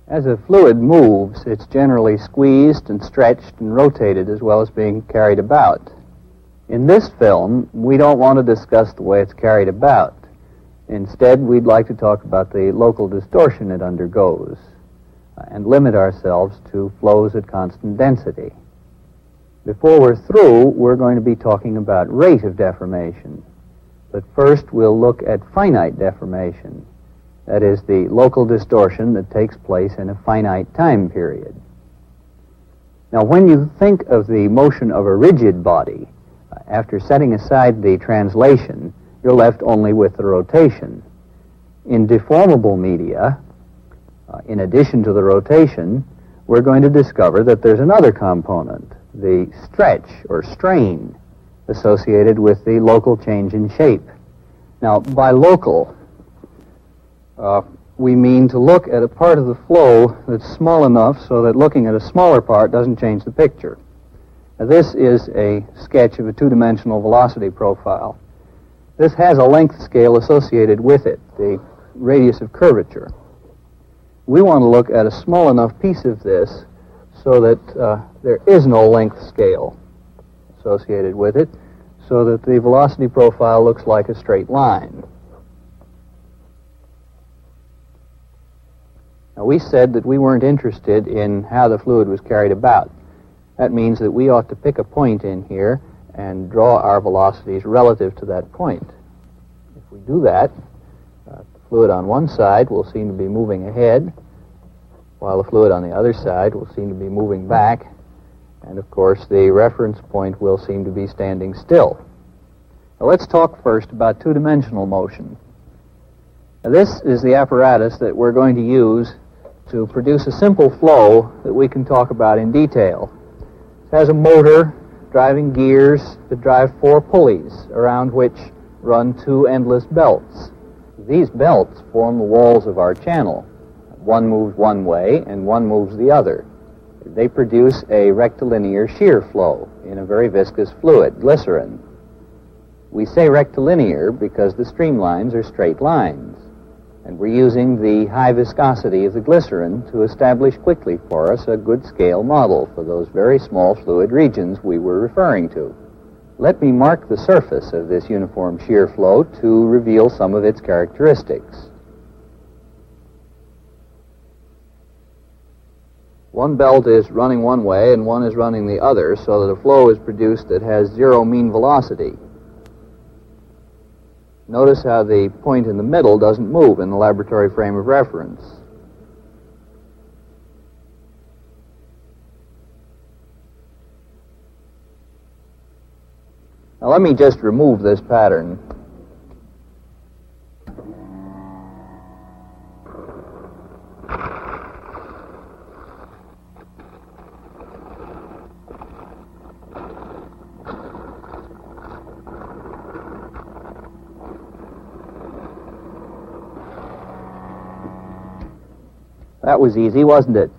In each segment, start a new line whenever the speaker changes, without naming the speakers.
As a fluid moves, it's generally squeezed and stretched and rotated as well as being carried about. In this film, we don't want to discuss the way it's carried about. Instead, we'd like to talk about the local distortion it undergoes and limit ourselves to flows at constant density. Before we're through, we're going to be talking about rate of deformation. But first, we'll look at finite deformation. That is, the local distortion that takes place in a finite time period. Now, when you think of the motion of a rigid body, after setting aside the translation, you're left only with the rotation. In deformable media, in addition to the rotation, we're going to discover that there's another component, the stretch or strain associated with the local change in shape. Now, by local, we mean to look at a part of the flow that's small enough so that looking at a smaller part doesn't change the picture. Now, this is a sketch of a two-dimensional velocity profile. This has a length scale associated with it, the radius of curvature. We want to look at a small enough piece of this so that there is no length scale associated with it, so that the velocity profile looks like a straight line. Now, we said that we weren't interested in how the fluid was carried about. That means that we ought to pick a point in here and draw our velocities relative to that point. If we do that, the fluid on one side will seem to be moving ahead, while the fluid on the other side will seem to be moving back, and of course the reference point will seem to be standing still. Now, let's talk first about two-dimensional motion. Now, this is the apparatus that we're going to use to produce a simple flow that we can talk about in detail. It has a motor driving gears that drive 4 pulleys around which run 2 endless belts. These belts form the walls of our channel. One moves one way and one moves the other. They produce a rectilinear shear flow in a very viscous fluid, glycerin. We say rectilinear because the streamlines are straight lines, and we're using the high viscosity of the glycerin to establish quickly for us a good scale model for those very small fluid regions we were referring to. Let me mark the surface of this uniform shear flow to reveal some of its characteristics. One belt is running one way and one is running the other, so that a flow is produced that has zero mean velocity. Notice how the point in the middle doesn't move in the laboratory frame of reference. Now let me just remove this pattern. That was easy, wasn't it?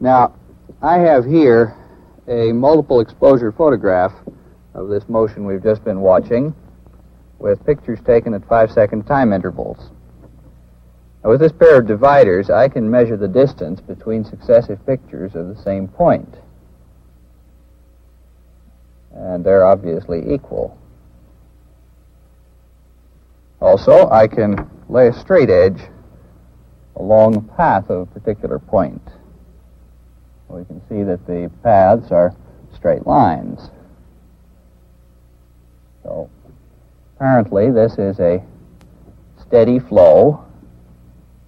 Now, I have here a multiple exposure photograph of this motion we've just been watching with pictures taken at 5-second time intervals. Now, with this pair of dividers, I can measure the distance between successive pictures of the same point. And they're obviously equal. Also, I can lay a straight edge along the path of a particular point. We can see that the paths are straight lines. So, apparently this is a steady flow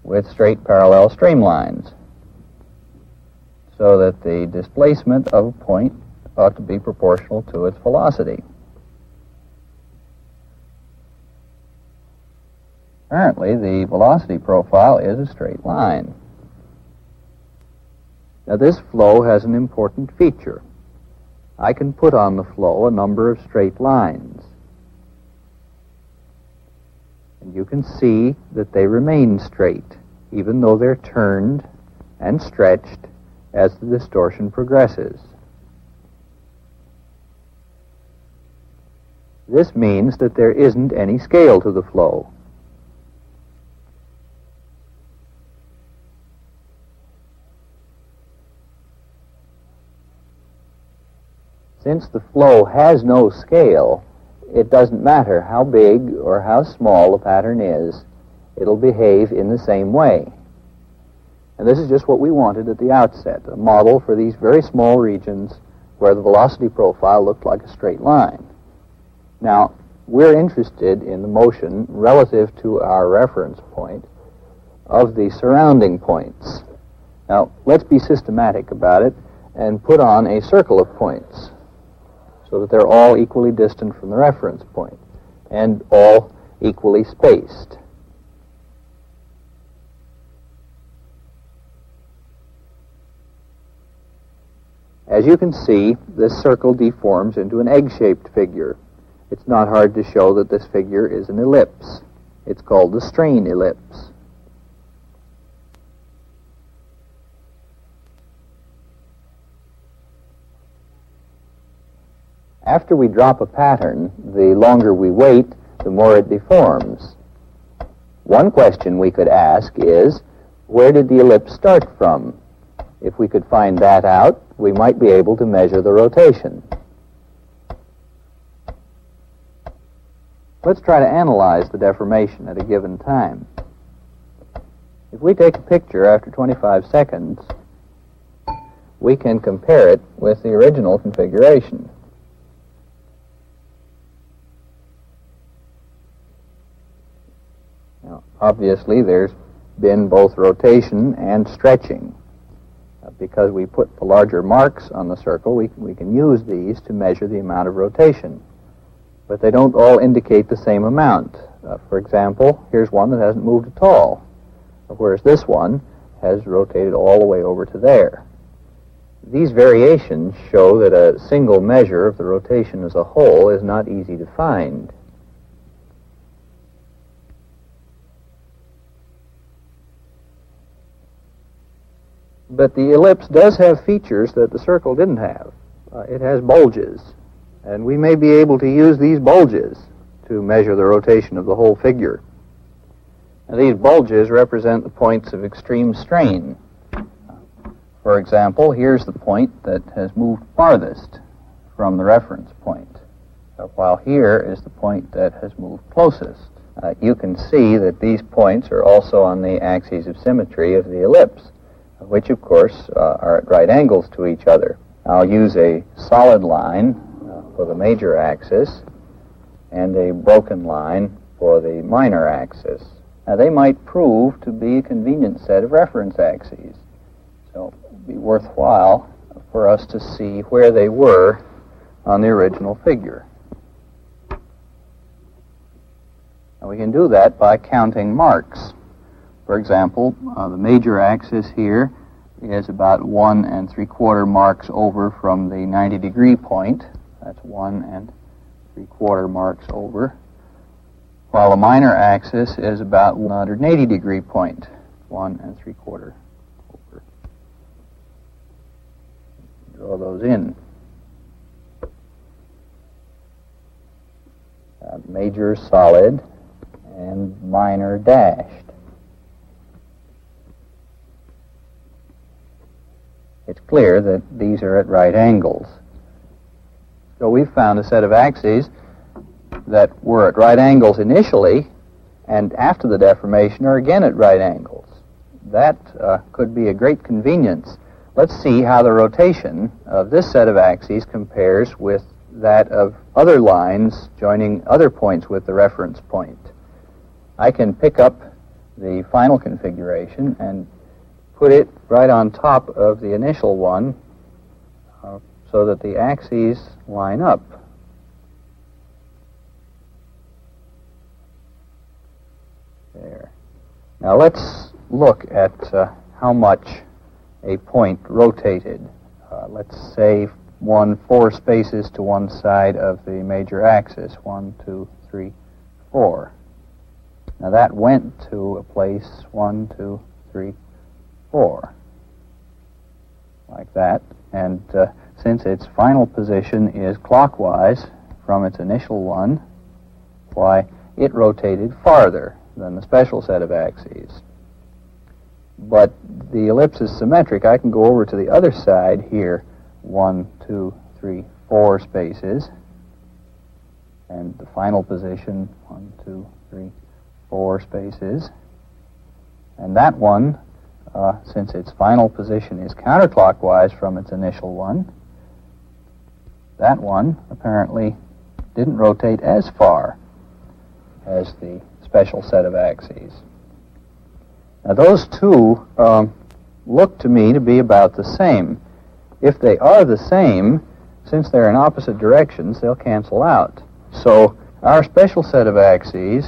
with straight parallel streamlines, so that the displacement of a point ought to be proportional to its velocity. Apparently, the velocity profile is a straight line. Now, this flow has an important feature. I can put on the flow a number of straight lines. And you can see that they remain straight, even though they're turned and stretched as the distortion progresses. This means that there isn't any scale to the flow. Since the flow has no scale, it doesn't matter how big or how small the pattern is, it'll behave in the same way. And this is just what we wanted at the outset, a model for these very small regions where the velocity profile looked like a straight line. Now, we're interested in the motion relative to our reference point of the surrounding points. Now, let's be systematic about it and put on a circle of points so that they're all equally distant from the reference point and all equally spaced. As you can see, this circle deforms into an egg-shaped figure. It's not hard to show that this figure is an ellipse. It's called the strain ellipse. After we drop a pattern, the longer we wait, the more it deforms. One question we could ask is, where did the ellipse start from? If we could find that out, we might be able to measure the rotation. Let's try to analyze the deformation at a given time. If we take a picture after 25 seconds, we can compare it with the original configuration. Now, obviously, there's been both rotation and stretching. Because we put the larger marks on the circle, we can use these to measure the amount of rotation. But they don't all indicate the same amount. For example, here's one that hasn't moved at all, whereas this one has rotated all the way over to there. These variations show that a single measure of the rotation as a whole is not easy to find. But the ellipse does have features that the circle didn't have. It has bulges, and we may be able to use these bulges to measure the rotation of the whole figure. Now, these bulges represent the points of extreme strain. For example, here's the point that has moved farthest from the reference point, while here is the point that has moved closest. You can see that these points are also on the axes of symmetry of the ellipse, which, of course, are at right angles to each other. I'll use a solid line for the major axis and a broken line for the minor axis. Now, they might prove to be a convenient set of reference axes, so it would be worthwhile for us to see where they were on the original figure. And we can do that by counting marks. For example, the major axis here is about 1 3/4 marks over from the 90-degree point. That's 1 3/4 marks over. While the minor axis is about 180-degree point, 1 3/4 over. Draw those in. Major solid and minor dashed. It's clear that these are at right angles. So we've found a set of axes that were at right angles initially, and after the deformation are again at right angles. That could be a great convenience. Let's see how the rotation of this set of axes compares with that of other lines joining other points with the reference point. I can pick up the final configuration and put it right on top of the initial one so that the axes line up. There. Now let's look at how much a point rotated. Let's say 4 spaces to one side of the major axis. 1, 2, 3, 4. Now that went to a place 1, 2, 3, 4. Like that. And since its final position is clockwise from its initial one, why, it rotated farther than the special set of axes. But the ellipse is symmetric. I can go over to the other side here, 1, 2, 3, 4 spaces. And the final position, 1, 2, 3, 4 spaces. And that one, since its final position is counterclockwise from its initial one, that one apparently didn't rotate as far as the special set of axes. Now those two look to me to be about the same. If they are the same, since they're in opposite directions, they'll cancel out. So our special set of axes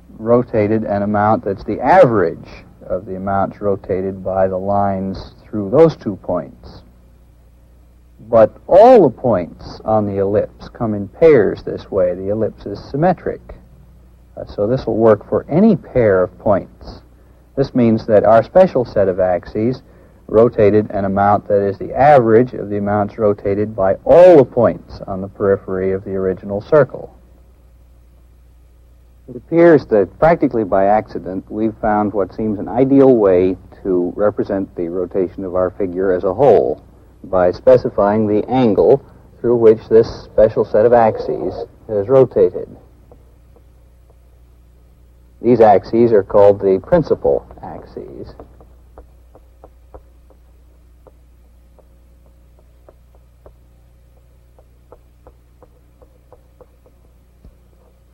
rotated an amount that's the average of the amounts rotated by the lines through those 2 points. But all the points on the ellipse come in pairs this way. The ellipse is symmetric. So this will work for any pair of points. This means that our special set of axes rotated an amount that is the average of the amounts rotated by all the points on the periphery of the original circle. It appears that practically by accident we've found what seems an ideal way to represent the rotation of our figure as a whole by specifying the angle through which this special set of axes has rotated. These axes are called the principal axes.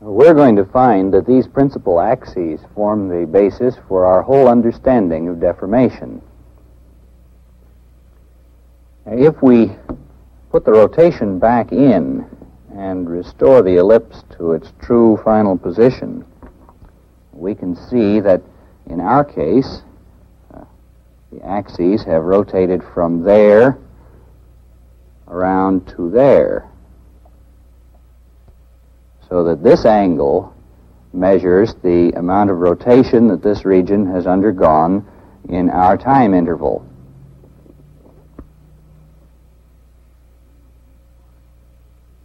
We're going to find that these principal axes form the basis for our whole understanding of deformation. If we put the rotation back in and restore the ellipse to its true final position, we can see that in our case, the axes have rotated from there around to there, so that this angle measures the amount of rotation that this region has undergone in our time interval.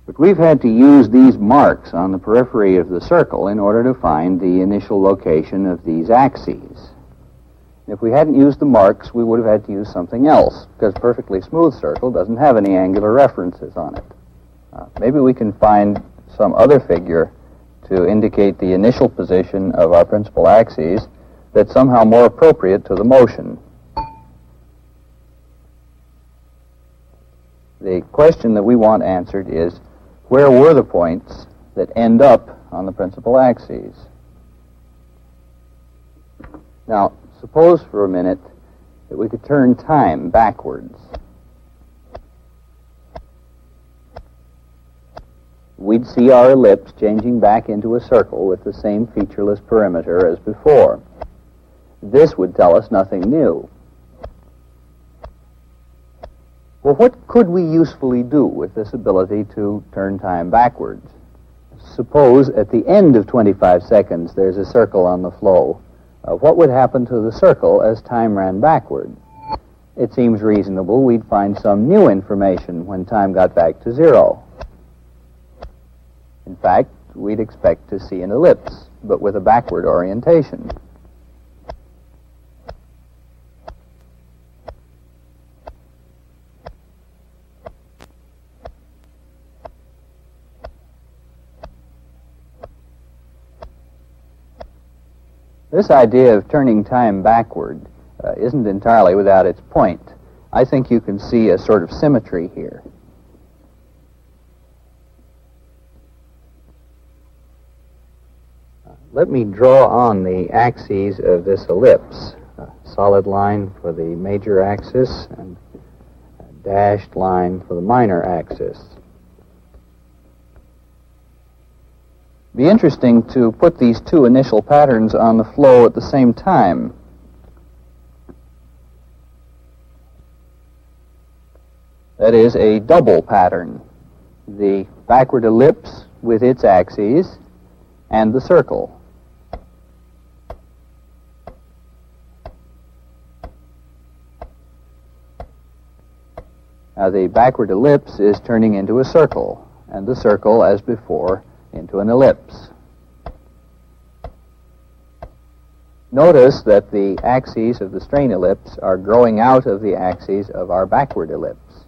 But we've had to use these marks on the periphery of the circle in order to find the initial location of these axes. If we hadn't used the marks, we would have had to use something else, because a perfectly smooth circle doesn't have any angular references on it. Maybe we can find some other figure to indicate the initial position of our principal axes that's somehow more appropriate to the motion. The question that we want answered is, where were the points that end up on the principal axes? Now, suppose for a minute that we could turn time backwards. We'd see our ellipse changing back into a circle with the same featureless perimeter as before. This would tell us nothing new. Well, what could we usefully do with this ability to turn time backwards? Suppose at the end of 25 seconds there's a circle on the flow. What would happen to the circle as time ran backward? It seems reasonable we'd find some new information when time got back to 0. In fact, we'd expect to see an ellipse, but with a backward orientation. This idea of turning time backward isn't entirely without its point. I think you can see a sort of symmetry here. Let me draw on the axes of this ellipse, a solid line for the major axis and a dashed line for the minor axis. It'd be interesting to put these two initial patterns on the flow at the same time. That is a double pattern. The backward ellipse with its axes and the circle. Now the backward ellipse is turning into a circle, and the circle, as before, into an ellipse. Notice that the axes of the strain ellipse are growing out of the axes of our backward ellipse.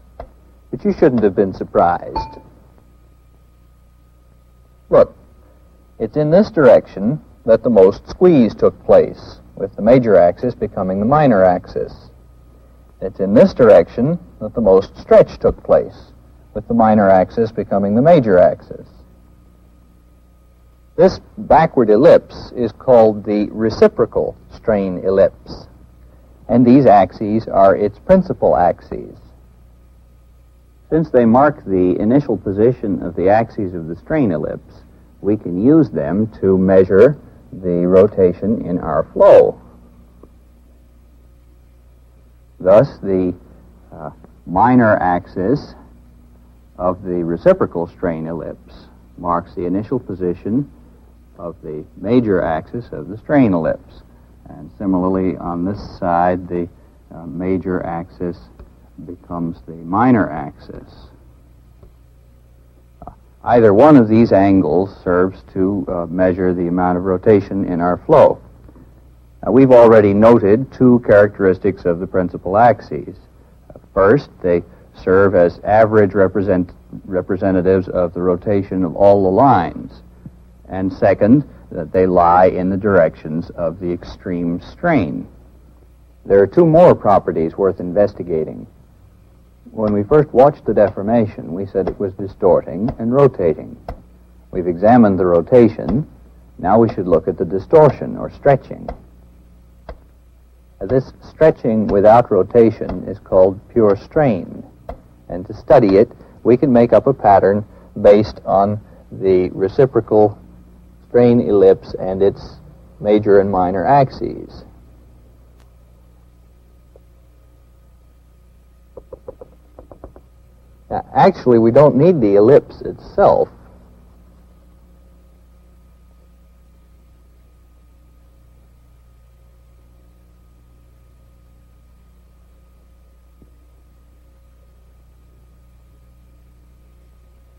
But you shouldn't have been surprised. Look, it's in this direction that the most squeeze took place, with the major axis becoming the minor axis. It's in this direction that the most stretch took place, with the minor axis becoming the major axis. This backward ellipse is called the reciprocal strain ellipse, and these axes are its principal axes. Since they mark the initial position of the axes of the strain ellipse, we can use them to measure the rotation in our flow. Thus, the minor axis of the reciprocal strain ellipse marks the initial position of the major axis of the strain ellipse. And similarly, on this side, the major axis becomes the minor axis. Either one of these angles serves to measure the amount of rotation in our flow. Now, we've already noted two characteristics of the principal axes. First, they serve as average representatives of the rotation of all the lines. And second, that they lie in the directions of the extreme strain. There are two more properties worth investigating. When we first watched the deformation, we said it was distorting and rotating. We've examined the rotation. Now we should look at the distortion, or stretching. This stretching without rotation is called pure strain. And to study it, we can make up a pattern based on the reciprocal strain ellipse and its major and minor axes. Now, actually, we don't need the ellipse itself.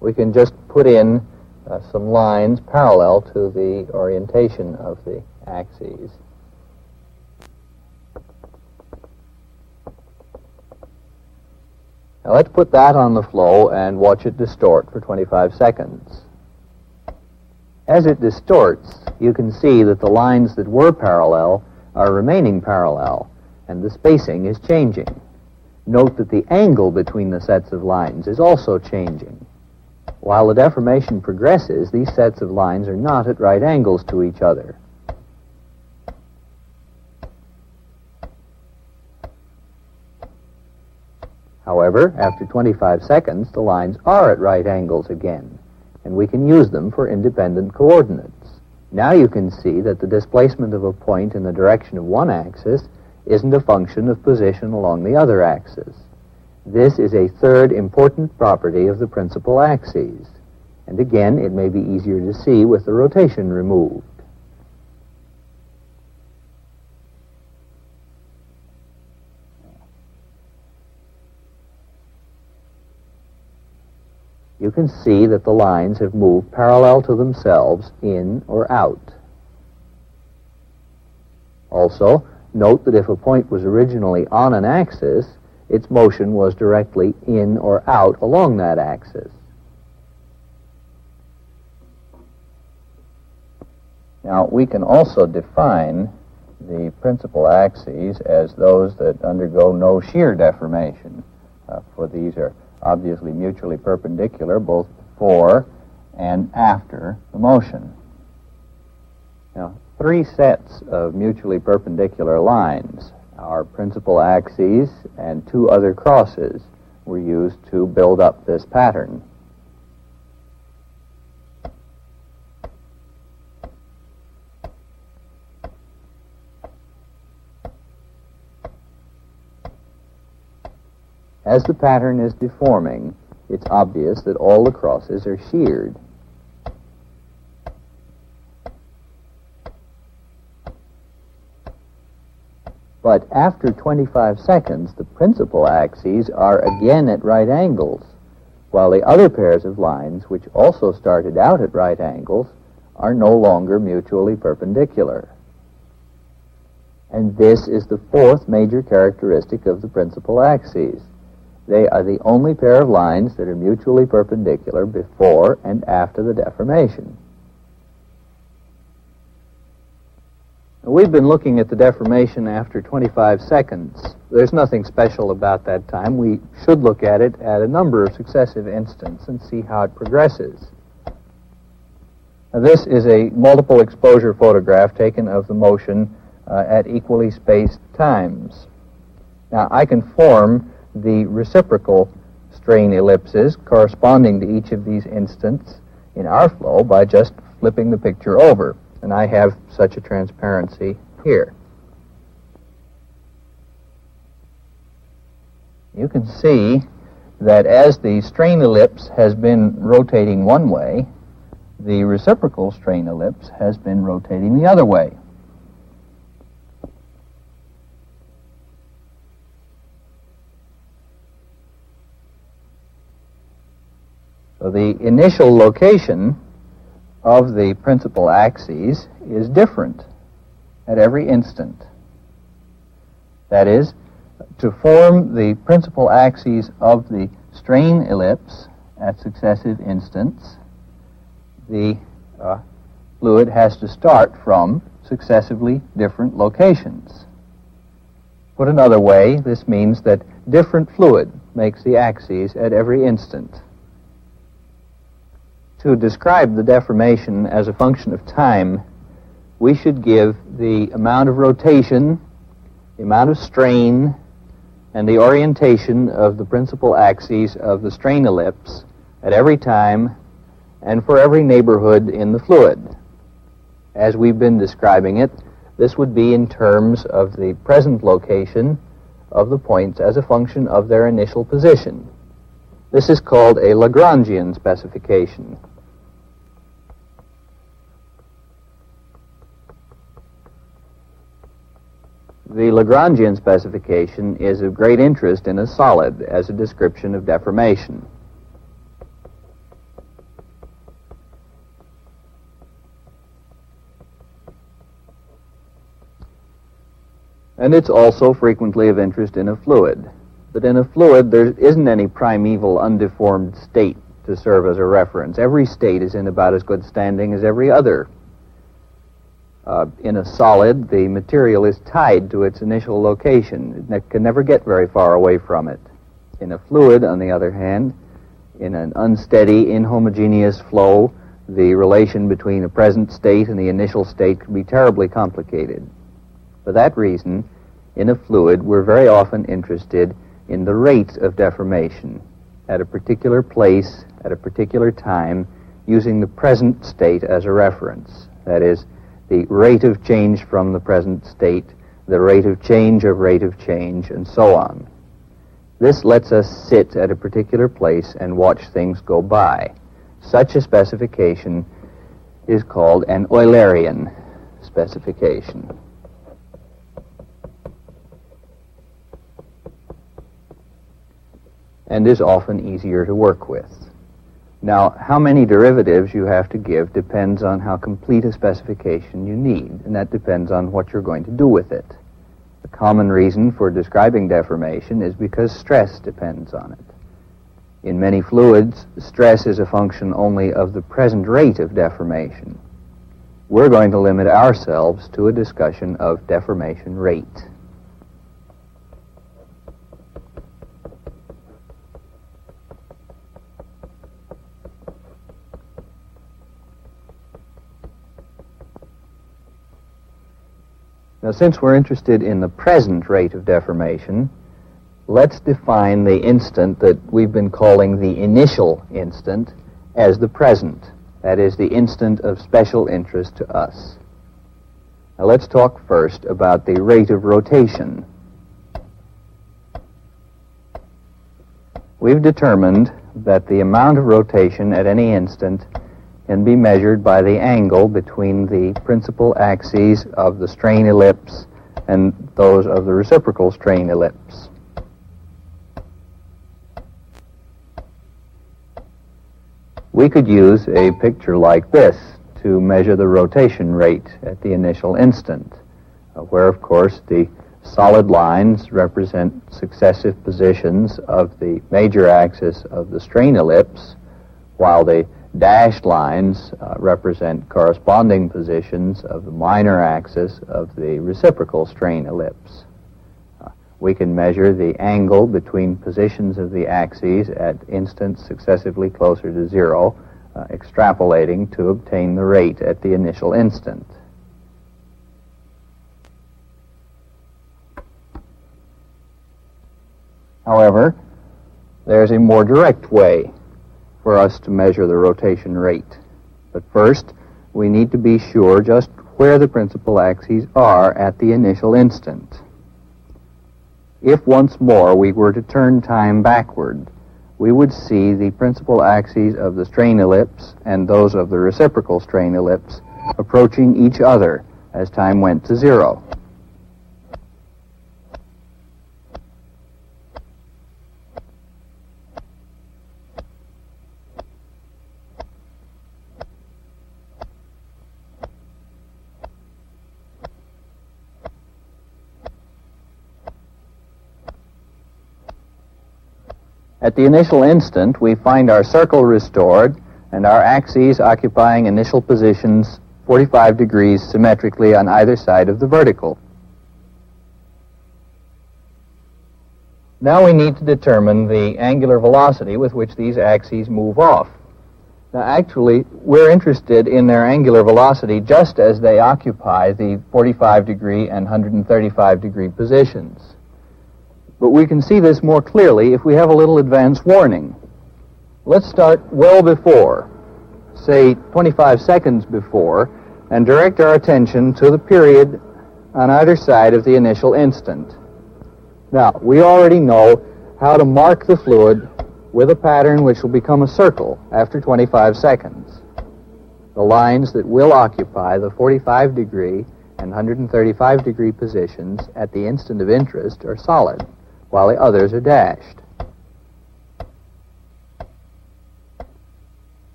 We can just put in some lines parallel to the orientation of the axes. Now let's put that on the flow and watch it distort for 25 seconds. As it distorts, you can see that the lines that were parallel are remaining parallel, and the spacing is changing. Note that the angle between the sets of lines is also changing. While the deformation progresses, these sets of lines are not at right angles to each other. However, after 25 seconds, the lines are at right angles again, and we can use them for independent coordinates. Now you can see that the displacement of a point in the direction of one axis isn't a function of position along the other axis. This is a third important property of the principal axes, and again, it may be easier to see with the rotation removed. You can see that the lines have moved parallel to themselves in or out. Also, note that if a point was originally on an axis, its motion was directly in or out along that axis. Now, we can also define the principal axes as those that undergo no shear deformation, for these are obviously mutually perpendicular both before and after the motion. Now, three sets of mutually perpendicular lines, our principal axes and two other crosses, were used to build up this pattern. As the pattern is deforming, it's obvious that all the crosses are sheared. But after 25 seconds, the principal axes are again at right angles, while the other pairs of lines, which also started out at right angles, are no longer mutually perpendicular. And this is the fourth major characteristic of the principal axes.
They are the only pair of lines that are mutually perpendicular before and after the deformation.
We've been looking at the deformation after 25 seconds. There's nothing special about that time. We should look at it at a number of successive instants and see how it progresses. Now, this is a multiple exposure photograph taken of the motion at equally spaced times. Now, I can form the reciprocal strain ellipses corresponding to each of these instants in our flow by just flipping the picture over. And I have such a transparency here. You can see that as the strain ellipse has been rotating one way, the reciprocal strain ellipse has been rotating the other way. So the initial location of the principal axes is different at every instant. That is, to form the principal axes of the strain ellipse at successive instants, the fluid has to start from successively different locations. Put another way, this means that different fluid makes the axes at every instant. To describe the deformation as a function of time, we should give the amount of rotation, the amount of strain, and the orientation of the principal axes of the strain ellipse at every time and for every neighborhood in the fluid. As we've been describing it, this would be in terms of the present location of the points as a function of their initial position. This is called a Lagrangian specification. The Lagrangian specification is of great interest in a solid as a description of deformation. And it's also frequently of interest in a fluid. But in a fluid, there isn't any primeval undeformed state to serve as a reference. Every state is in about as good standing as every other. In a solid, the material is tied to its initial location. It can never get very far away from it. In a fluid, on the other hand, in an unsteady, inhomogeneous flow, the relation between the present state and the initial state can be terribly complicated. For that reason, in a fluid, we're very often interested in the rate of deformation at a particular place, at a particular time, using the present state as a reference. That is, the rate of change from the present state, the rate of change, and so on. This lets us sit at a particular place and watch things go by. Such a specification is called an Eulerian specification. And is often easier to work with. Now, how many derivatives you have to give depends on how complete a specification you need, and that depends on what you're going to do with it. The common reason for describing deformation is because stress depends on it. In many fluids, stress is a function only of the present rate of deformation. We're going to limit ourselves to a discussion of deformation rate. Now, since we're interested in the present rate of deformation, let's define the instant that we've been calling the initial instant as the present. That is, the instant of special interest to us. Now, let's talk first about the rate of rotation. We've determined that the amount of rotation at any instant can be measured by the angle between the principal axes of the strain ellipse and those of the reciprocal strain ellipse. We could use a picture like this to measure the rotation rate at the initial instant, where, of course, the
solid lines represent successive positions of the major axis of the strain ellipse, while the dashed lines represent corresponding positions of the minor axis of the reciprocal strain ellipse. We can measure the angle between positions of the axes at instants successively closer to zero, extrapolating to obtain the rate at the initial instant. However, there's a more direct way for us to measure the rotation rate. But first, we need to be sure just where the principal axes are at the initial instant. If once more we were to turn time backward, we would see the principal axes of the strain ellipse and those of the reciprocal strain ellipse approaching each other as time went to zero. At the initial instant, we find our circle restored and our axes occupying initial positions 45 degrees symmetrically on either side of the vertical. Now we need to determine the angular velocity with which these axes move off. Now actually, we're interested in their angular velocity just as they occupy the 45 degree and 135 degree positions. But we can see this more clearly if we have a little advance warning. Let's start well before, say 25 seconds before, and direct our attention to the period on either side of the initial instant. Now, we already know how to mark the fluid with a pattern which will become a circle after 25 seconds. The lines that will occupy the 45 degree and 135 degree positions at the instant of interest are solid, while the others are dashed.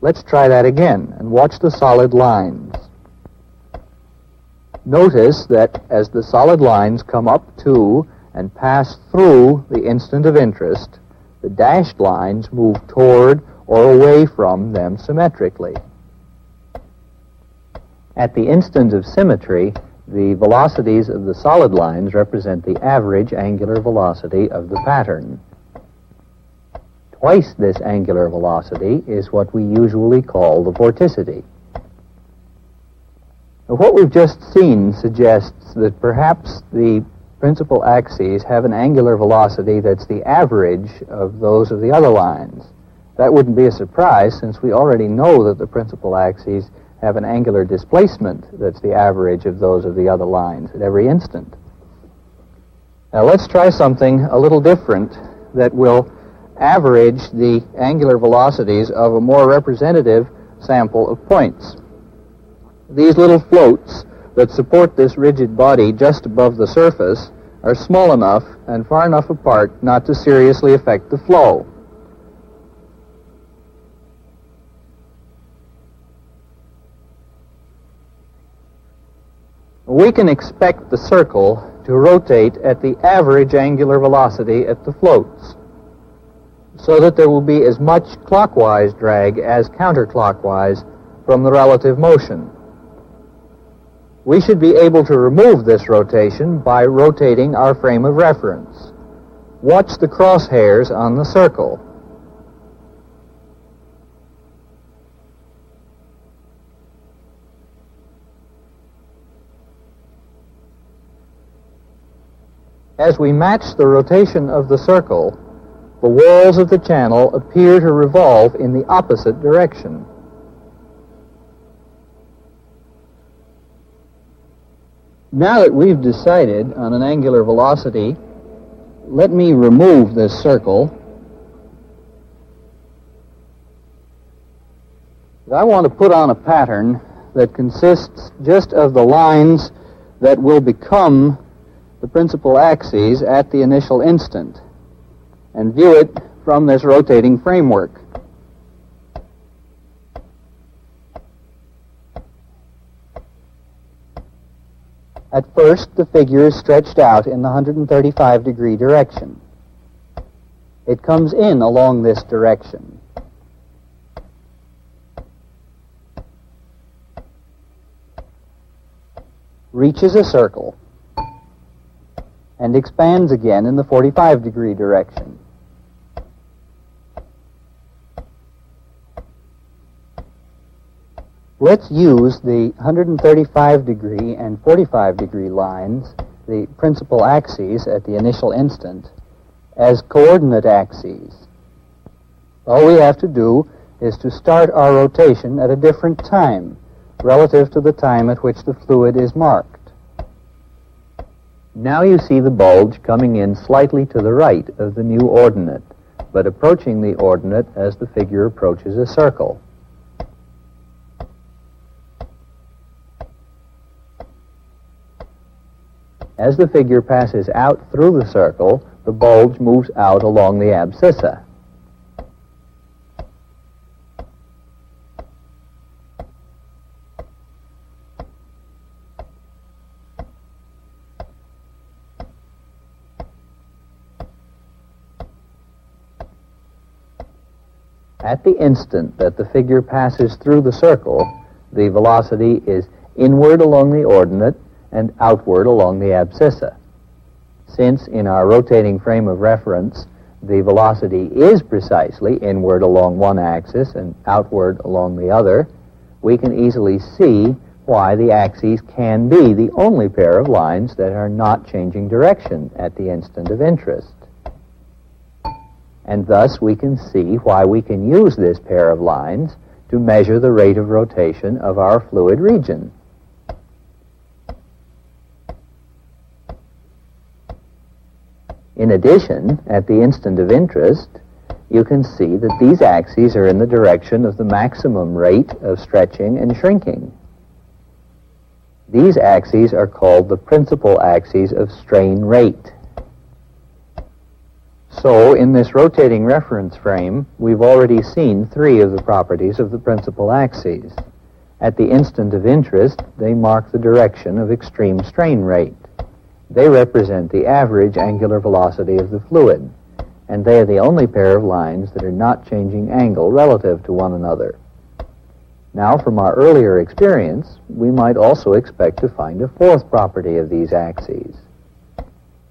Let's try that again and watch the solid lines. Notice that as the solid lines come up to and pass through the instant of interest, the dashed lines move toward or away from them symmetrically. At the instant of symmetry, the velocities of the solid lines represent the average angular velocity of the pattern. Twice this angular velocity is what we usually call the vorticity. Now, what we've just seen suggests that perhaps the principal axes have an angular velocity that's the average of those of the other lines. That wouldn't be a surprise, since we already know that the principal axes have an angular displacement that's the average of those of the other lines at every instant. Now let's try something a little different that will average the angular velocities of a more representative sample of points. These little floats that support this rigid body just above the surface are small enough and far enough apart not to seriously affect the flow. We can expect the circle to rotate at the average angular velocity at the floats, so that there will be as much clockwise drag as counterclockwise from the relative motion. We should be able to remove this rotation by rotating our frame of reference. Watch the crosshairs on the circle. As we match the rotation of the circle, the walls of the channel appear to revolve in the opposite direction. Now that we've decided on an angular velocity, let me remove this circle. I want to put on a pattern that consists just of the lines that will become the principal axes at the initial instant, and view it from this rotating framework.
At first, the figure is stretched out in the 135-degree direction. It comes in along this direction. Reaches a circle, and expands again in the 45-degree direction. Let's use the 135-degree and 45-degree lines, the principal axes at the initial instant, as coordinate axes. All we have to do is to start our rotation at a different time relative to the time at which the fluid is marked.
Now you see the bulge coming in slightly to the right of the new ordinate, but approaching the ordinate as the figure approaches a circle. As the figure passes out through the circle, the bulge moves out along the abscissa. At the instant that the figure passes through the circle, the velocity is inward along the ordinate and outward along the abscissa. Since in our rotating frame of reference, the velocity is precisely inward along one axis and outward along the other, we can easily see why the axes can be the only pair of lines that are not changing direction at the instant of interest. And thus we can see why we can use this pair of lines to measure the rate of rotation of our fluid region. In addition, at the instant of interest, you can see that these axes are in the direction of the maximum rate of stretching and shrinking. These axes are called the principal axes of strain rate. So, in this rotating reference frame, we've already seen three of the properties of the principal axes. At the instant of interest, they mark the direction of extreme strain rate. They represent the average angular velocity of the fluid, and they are the only pair of lines that are not changing angle relative to one another. Now, from our earlier experience, we might also expect to find a fourth property of these axes.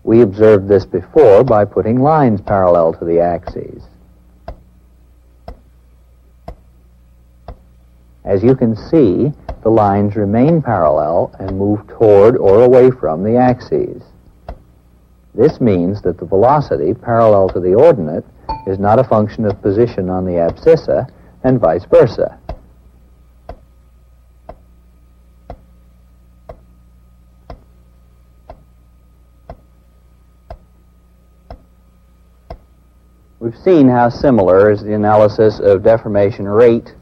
We observed this before by putting lines parallel to the axes. As you can see, the lines remain parallel and move toward or away from the axes. This means that the velocity parallel to the ordinate is not a function of position on the abscissa, and vice versa. We've seen how similar is the analysis of deformation rate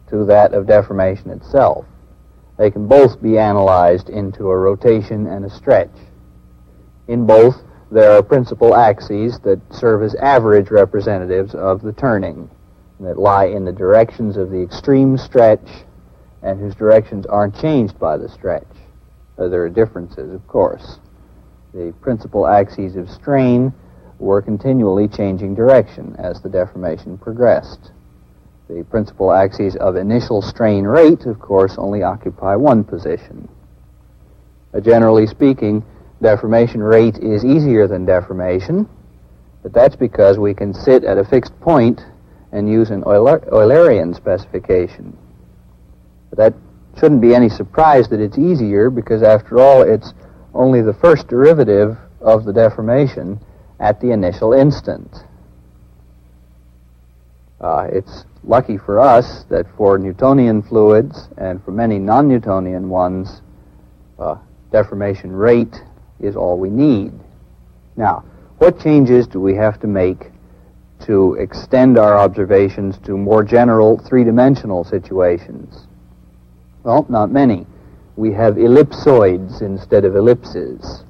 to that of deformation itself. They can both be analyzed into a rotation and a stretch. In both, there are principal axes that serve as average representatives of the turning, that lie in the directions of the extreme stretch and whose directions aren't changed by the stretch. There are differences, of course. The principal axes of strain were continually changing direction as the deformation progressed. The principal axes of initial strain rate, of course, only occupy one position. Generally speaking, deformation rate is easier than deformation, but that's because we can sit at a fixed point and use an Eulerian specification. But that shouldn't be any surprise that it's easier, because after all, it's only the first derivative of the deformation at the initial instant. It's lucky for us that for Newtonian fluids and for many non-Newtonian ones, deformation rate is all we need. Now, what changes do we have to make to extend our observations to more general three-dimensional situations? Well, not many. We have ellipsoids instead of ellipses.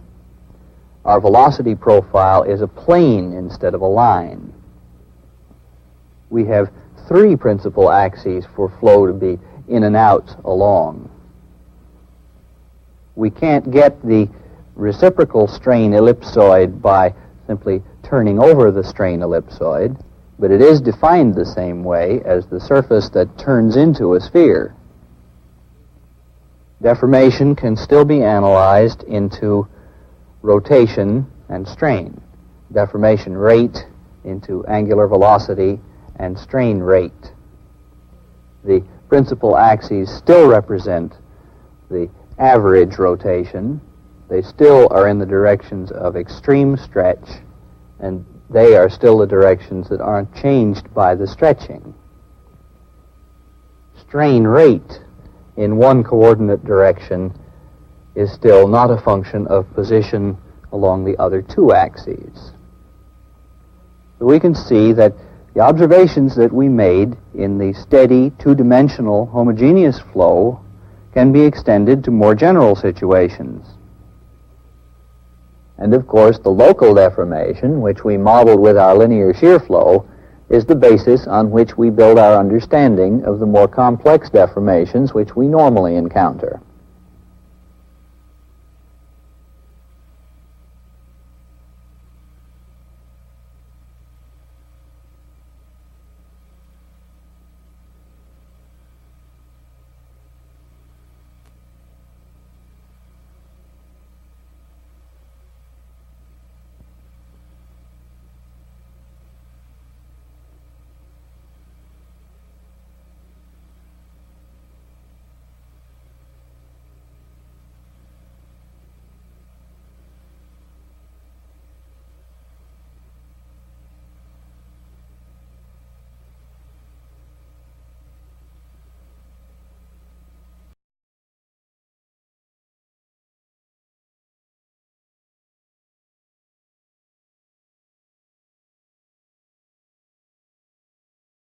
Our velocity profile is a plane instead of a line. We have three principal axes for flow to be in and out along.
We can't get the reciprocal strain ellipsoid by simply turning over the strain ellipsoid, but it is defined the same way as the surface that turns into a sphere. Deformation can still be analyzed into rotation and strain. Deformation rate into angular velocity and strain rate. The principal axes still represent the average rotation. They still are in the directions of extreme stretch, and they are still the directions that aren't changed by the stretching. Strain rate in one coordinate direction is still not a function of position along the other two axes. So we can see that the observations that we made in the steady, two-dimensional, homogeneous flow can be extended to more general situations. And of course, the local deformation, which we modeled with our linear shear flow, is the basis on which we build our understanding of the more complex deformations which we normally encounter.